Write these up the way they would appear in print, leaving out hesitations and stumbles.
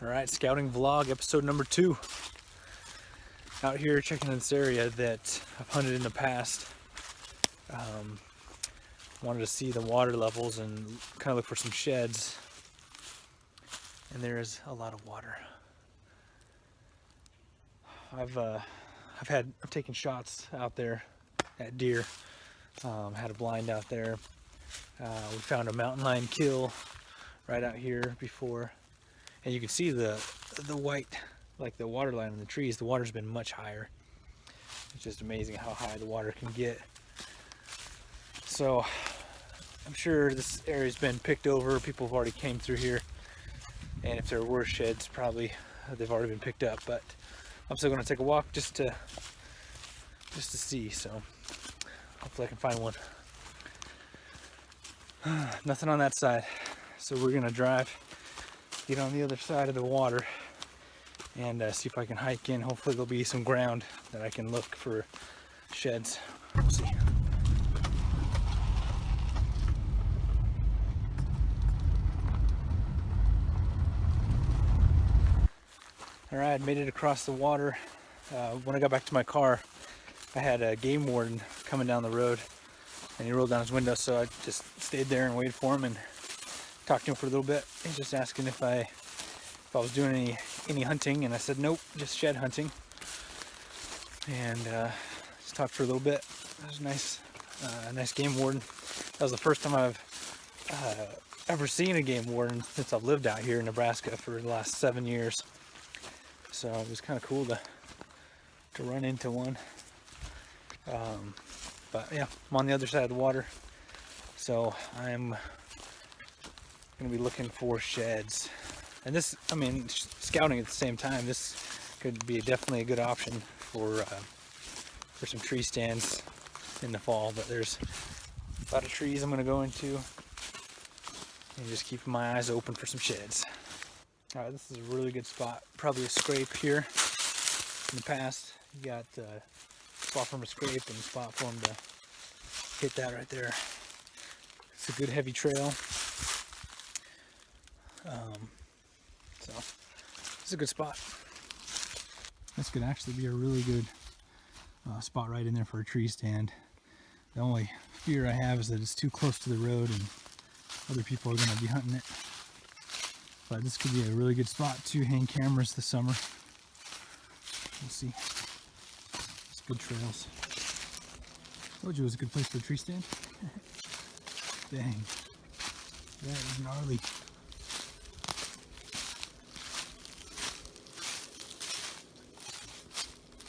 Alright, scouting vlog episode number 2. Out here checking this area that I've hunted in the past. Wanted to see the water levels and kind of look for some sheds. And there's a lot of water. I've taken shots out there at deer. Had a blind out there. We found a mountain lion kill right out here before. And you can see the white, like the water line in the trees. The water's been much higher. It's just amazing how high the water can get. So I'm sure this area's been picked over. People have already came through here. And if there were sheds, probably they've already been picked up. But I'm still gonna take a walk just to see. So hopefully I can find one. Nothing on that side. So we're gonna drive, get on the other side of the water, and see if I can hike in. Hopefully there'll be some ground that I can look for sheds. We'll see. Alright, made it across the water. When I got back to my car, I had a game warden coming down the road, and he rolled down his window, so I just stayed there and waited for him and talked to him for a little bit. He's just asking if I was doing any hunting, and I said nope, just shed hunting. And just talked for a little bit. It was a nice game warden. That was the first time I've ever seen a game warden since I've lived out here in Nebraska for the last 7 years. So it was kind of cool to run into one. But yeah, I'm on the other side of the water, so I'm gonna be looking for sheds. And this, I mean, scouting at the same time, this could be definitely a good option for some tree stands in the fall. But there's a lot of trees I'm gonna go into, and just keeping my eyes open for some sheds. All right, this is a really good spot. Probably a scrape here in the past. You got spot from a scrape and a spot for them to hit that right there. It's a good heavy trail. So it's a good spot. This could actually be a really good spot right in there for a tree stand. The only fear I have is that it's too close to the road and other people are going to be hunting it. But this could be a really good spot to hang cameras this summer. We'll see. It's good trails. Told you it was a good place for a tree stand. Dang. That is gnarly.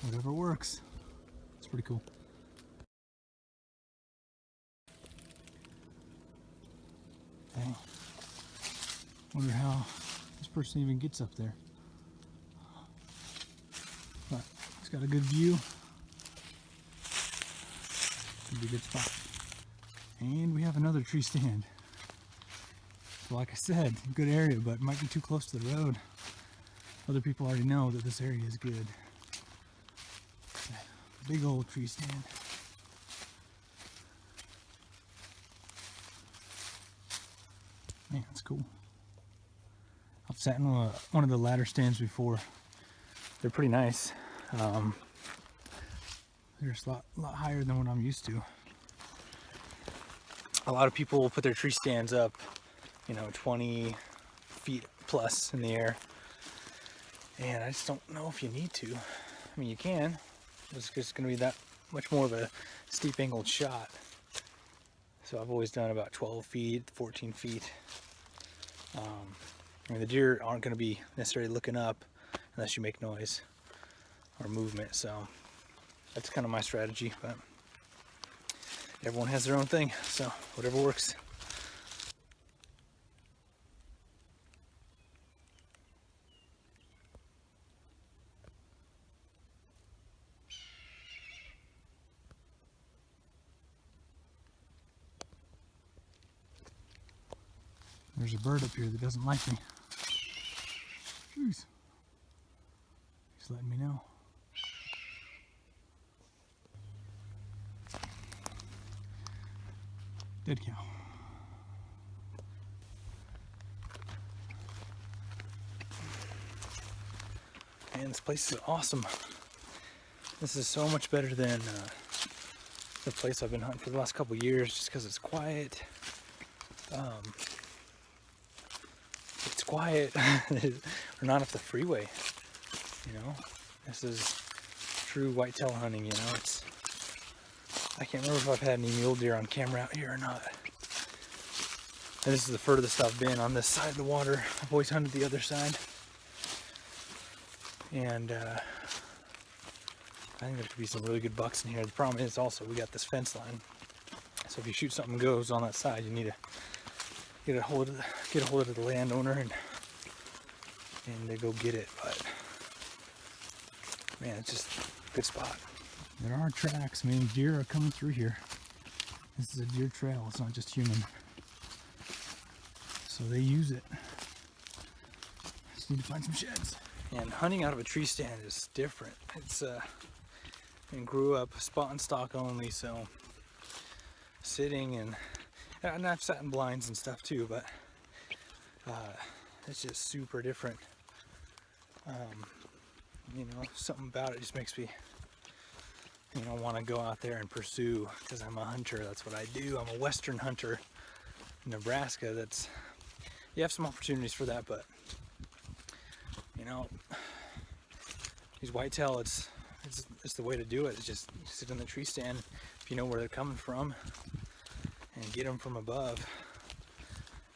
Whatever works. It's pretty cool. Dang. Wonder how this person even gets up there. But it's got a good view. Could be a good spot. And we have another tree stand. So like I said, good area, but it might be too close to the road. Other people already know that this area is good. Big old tree stand. Man, that's cool. I've sat in one of the ladder stands before. They're pretty nice. They're a lot higher than what I'm used to. A lot of people will put their tree stands up, 20 feet plus in the air. And I just don't know if you need to. I mean, you can. It's just going to be that much more of a steep angled shot. So I've always done about 12 feet, 14 feet. I mean, the deer aren't going to be necessarily looking up unless you make noise or movement. So that's kind of my strategy, but everyone has their own thing. So whatever works. There's a bird up here that doesn't like me. Jeez. He's letting me know. Dead cow. Man, this place is awesome. This is so much better than the place I've been hunting for the last couple years, just because it's quiet. It's quiet. We're not off the freeway, you know. This is true whitetail hunting, you know. I can't remember if I've had any mule deer on camera out here or not. And this is the furthest I've been on this side of the water. I've always hunted the other side. And I think there could be some really good bucks in here. The problem is also we got this fence line. So if you shoot something goes on that side, you need to get a hold of the landowner and they go get it. But man, it's just a good spot. There are tracks. I mean, deer are coming through here. This is a deer trail. It's not just human. So they use it. Just need to find some sheds. And hunting out of a tree stand is different. It's and grew up spot and stock only, so sitting and I've sat in blinds and stuff too, but it's just super different. You know, something about it just makes me, you know, want to go out there and pursue, because I'm a hunter. That's what I do. I'm a Western hunter in Nebraska. You have some opportunities for that, but you know, these whitetail, it's the way to do it. It's just sit in the tree stand if you know where they're coming from and get them from above,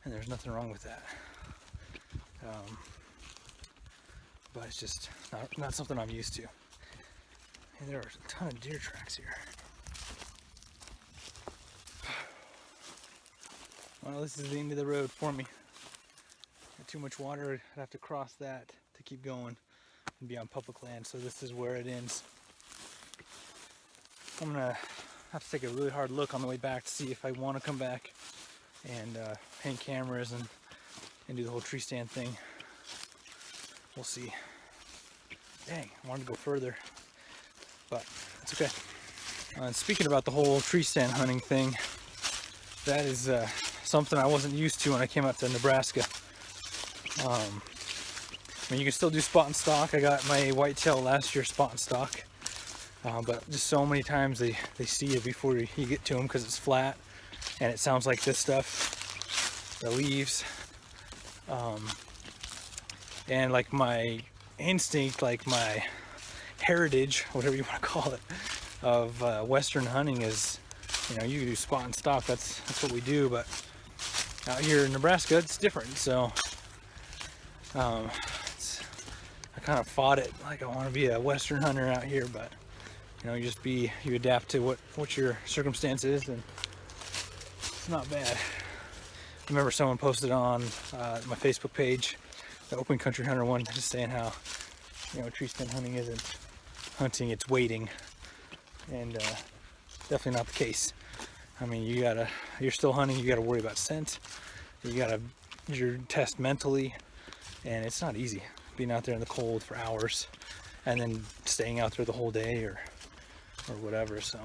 and there's nothing wrong with that. But it's just not something I'm used to. And there are a ton of deer tracks here. Well, this is the end of the road for me. Got too much water. I'd have to cross that to keep going and be on public land, so this is where it ends. I'm gonna have to take a really hard look on the way back to see if I want to come back and hang cameras and do the whole tree stand thing. We'll see. Dang, I wanted to go further, but it's okay. And speaking about the whole tree stand hunting thing, that is something I wasn't used to when I came out to Nebraska. I mean, you can still do spot and stock. I got my whitetail last year spot and stock, but just so many times they see you before you get to them because it's flat and it sounds like this stuff, the leaves, and like my instinct, like my heritage, whatever you want to call it, of Western hunting is, you know, you do spot and stock. That's what we do, but out here in Nebraska it's different. So I kind of fought it, like I want to be a Western hunter out here, but you know, you adapt to what your circumstance is, and it's not bad. I remember someone posted on my Facebook page, the Open Country Hunter one, just saying how, you know, tree stand hunting isn't hunting, it's waiting, and definitely not the case. I mean, you're still hunting, you gotta worry about scent, you test mentally, and it's not easy being out there in the cold for hours and then staying out there the whole day or whatever. So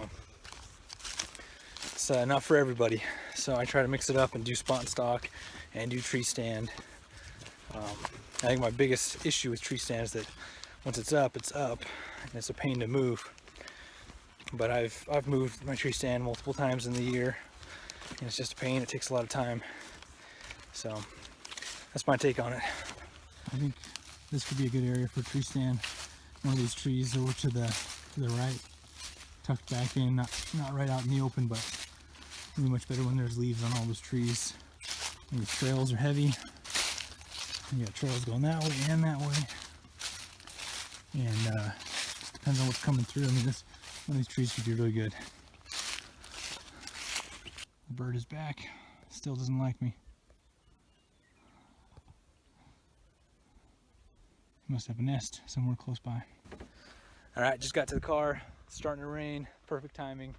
it's not for everybody. So I try to mix it up and do spot and stock and do tree stand. I think my biggest issue with tree stand is that once it's up, and it's a pain to move. But I've moved my tree stand multiple times in the year, and it's just a pain. It takes a lot of time. So that's my take on it. I think this could be a good area for a tree stand. One of these trees over to the right, tucked back in, not right out in the open, but really much better when there's leaves on all those trees. And the trails are heavy. You got trails going that way and that way, and just depends on what's coming through. I mean, one of these trees could be really good. The bird is back. Still doesn't like me. He must have a nest somewhere close by. All right, just got to the car. It's starting to rain. Perfect timing.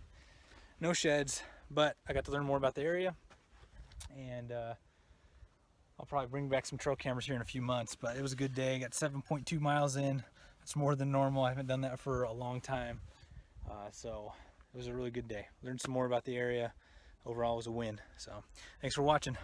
No sheds, but I got to learn more about the area, and I'll probably bring back some trail cameras here in a few months. But it was a good day. Got 7.2 miles in. That's more than normal. I haven't done that for a long time. So it was a really good day. Learned some more about the area. Overall, it was a win. So thanks for watching.